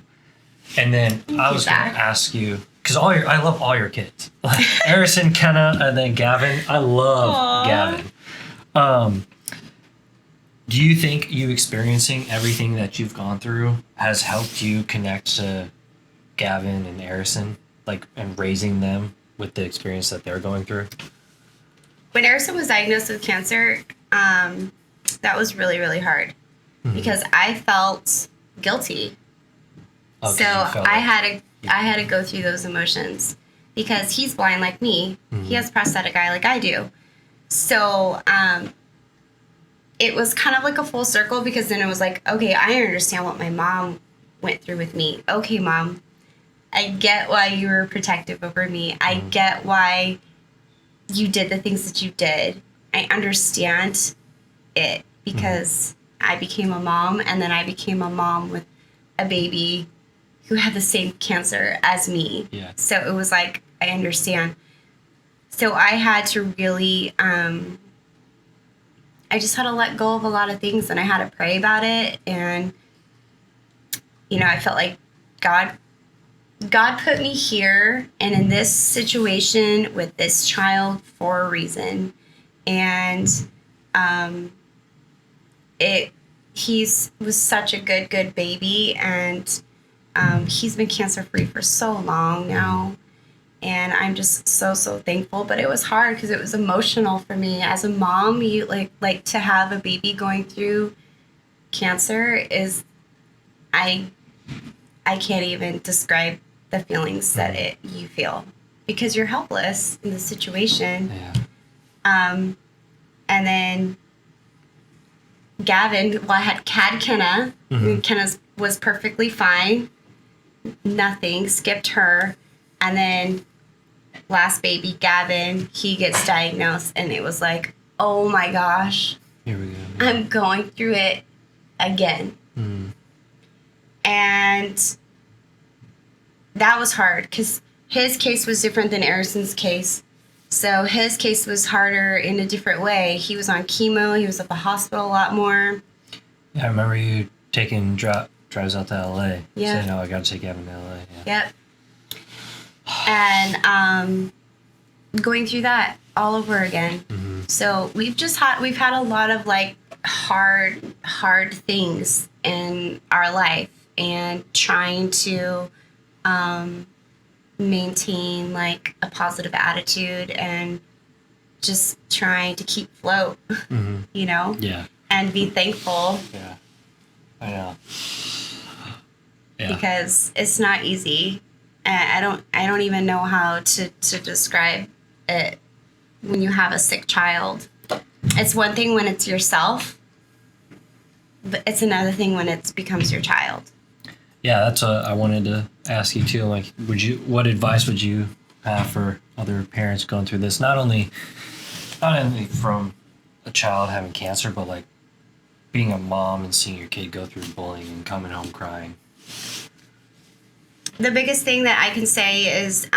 And then I was going to ask you, because I love all your kids. Harrison, Kenna, and then Gavin. I love Gavin. Do you think you experiencing everything that you've gone through has helped you connect to Gavin and Harrison, like, and raising them with the experience that they're going through? When Harrison was diagnosed with cancer, that was really, really hard because I felt guilty. Oh, so I had to go through those emotions because he's blind like me. He has prosthetic eye like I do. So it was kind of like a full circle because then it was like, okay, I understand what my mom went through with me. Okay, Mom, I get why you were protective over me. I get why you did the things that you did. I understand it because I became a mom, and then I became a mom with a baby who had the same cancer as me. Yeah. So it was like, I understand. So I had to really, I just had to let go of a lot of things, and I had to pray about it. And, I felt like God put me here and in this situation with this child for a reason. And he was such a good baby, and he's been cancer free for so long now. And I'm just so thankful. But it was hard because it was emotional for me as a mom. You like to have a baby going through cancer is, I can't even describe the feelings that you feel because you're helpless in the situation. Yeah. And then Gavin, I had Kenna. Kenna was perfectly fine. Nothing, skipped her. And then last baby, Gavin, he gets diagnosed, and it was like, oh my gosh. Here we go. I'm going through it again. And that was hard because his case was different than Harrison's case. So his case was harder in a different way. He was on chemo. He was at the hospital a lot more. Yeah, I remember you taking drives out to LA. Yeah. Saying, I got to take Gavin to LA. Yeah. Yep. And going through that all over again. So we've had a lot of like hard things in our life, and trying to maintain like a positive attitude and just trying to keep float, Yeah. and be thankful. Yeah. I know. Yeah. Because it's not easy. And I don't even know how to describe it when you have a sick child. It's one thing when it's yourself, but it's another thing when it becomes your child. Yeah, that's what I wanted to ask you too. Like, what advice would you have for other parents going through this? Not only from a child having cancer, but like being a mom and seeing your kid go through bullying and coming home crying. The biggest thing that I can say is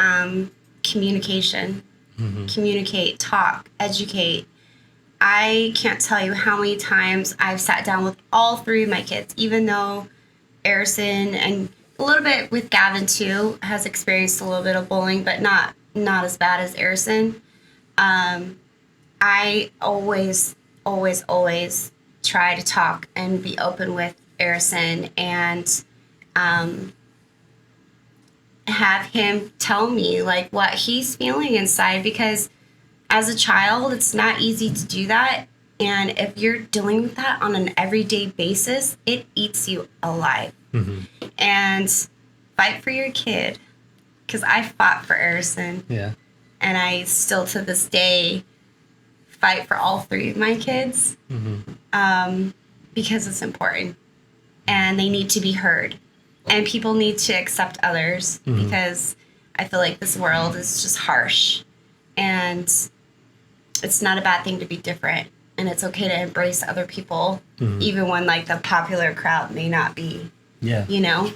communication. Communicate, talk, educate. I can't tell you how many times I've sat down with all three of my kids, even though Harrison and a little bit with Gavin too has experienced a little bit of bullying, but not as bad as Harrison. I always try to talk and be open with Harrison and have him tell me like what he's feeling inside, because as a child, it's not easy to do that. And if you're dealing with that on an everyday basis, it eats you alive. And fight for your kid, because I fought for Harrison. Yeah. And I still to this day fight for all 3 of my kids, because it's important and they need to be heard, and people need to accept others, because I feel like this world is just harsh, and it's not a bad thing to be different, and it's okay to embrace other people, even when like the popular crowd may not be, you know?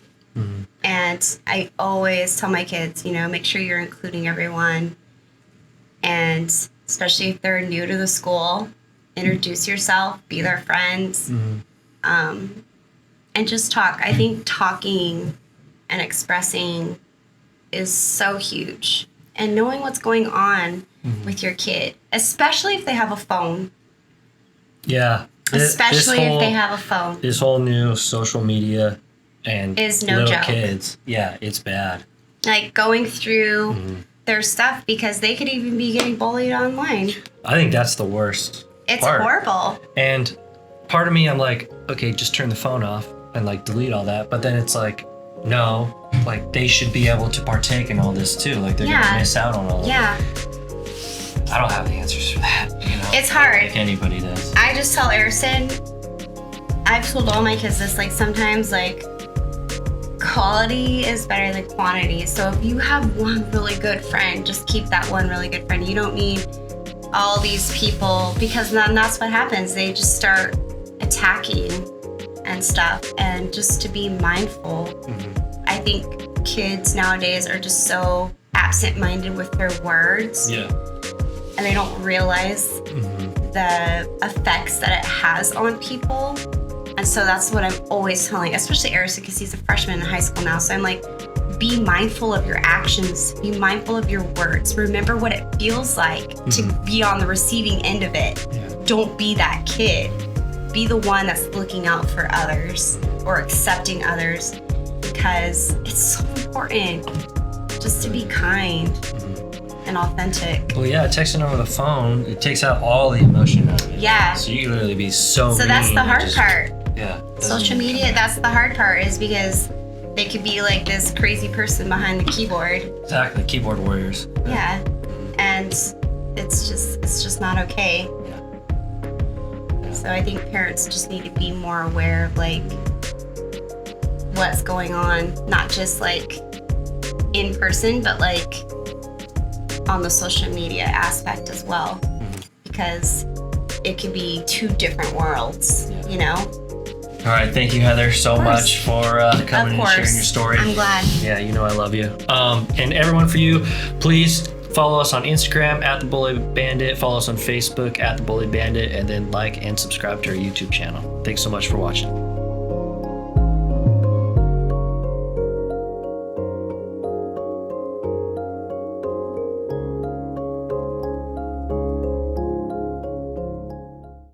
And I always tell my kids, you know, make sure you're including everyone. And especially if they're new to the school, introduce yourself, be their friends, and just talk. I think talking and expressing is so huge. And knowing what's going on with your kid, especially if they have a phone. Yeah. Especially if they have a phone. This whole new social media and is no little joke. Kids. Yeah, it's bad. Like going through their stuff, because they could even be getting bullied online. I think that's the worst. It's part. horrible. And part of me, I'm like, okay, just turn the phone off and like delete all that. But then it's like, no, like they should be able to partake in all this too. Like they're gonna miss out on all of it. I don't have the answers for that. You know, it's hard. Like anybody does. I just tell Harrison, I've told all my kids this, like sometimes like quality is better than quantity. So if you have one really good friend, just keep that one really good friend. You don't need all these people, because then that's what happens. They just start attacking and stuff. And just to be mindful, I think kids nowadays are just so absent-minded with their words. And they don't realize the effects that it has on people. And so that's what I'm always telling, especially Harrison, because he's a freshman in high school now. So I'm like, be mindful of your actions. Be mindful of your words. Remember what it feels like to be on the receiving end of it. Don't be that kid. Be the one that's looking out for others or accepting others, because it's so important just to be kind and authentic. Well, yeah, texting over the phone, it takes out all the emotion out of it. Yeah. So you can literally be so mean. That's the hard part. Yeah. Social media, that's the hard part, is because they could be like this crazy person behind the keyboard. Exactly, keyboard warriors. Yeah. And it's just not okay. So I think parents just need to be more aware of like what's going on, not just like in person, but like on the social media aspect as well, because it could be 2 different worlds, you know? All right, thank you, Heather, so much for coming and sharing your story. I'm glad. Yeah, you know I love you. And everyone, for you, please follow us on Instagram at The Bully Bandit. Follow us on Facebook at The Bully Bandit, and then like and subscribe to our YouTube channel. Thanks so much for watching.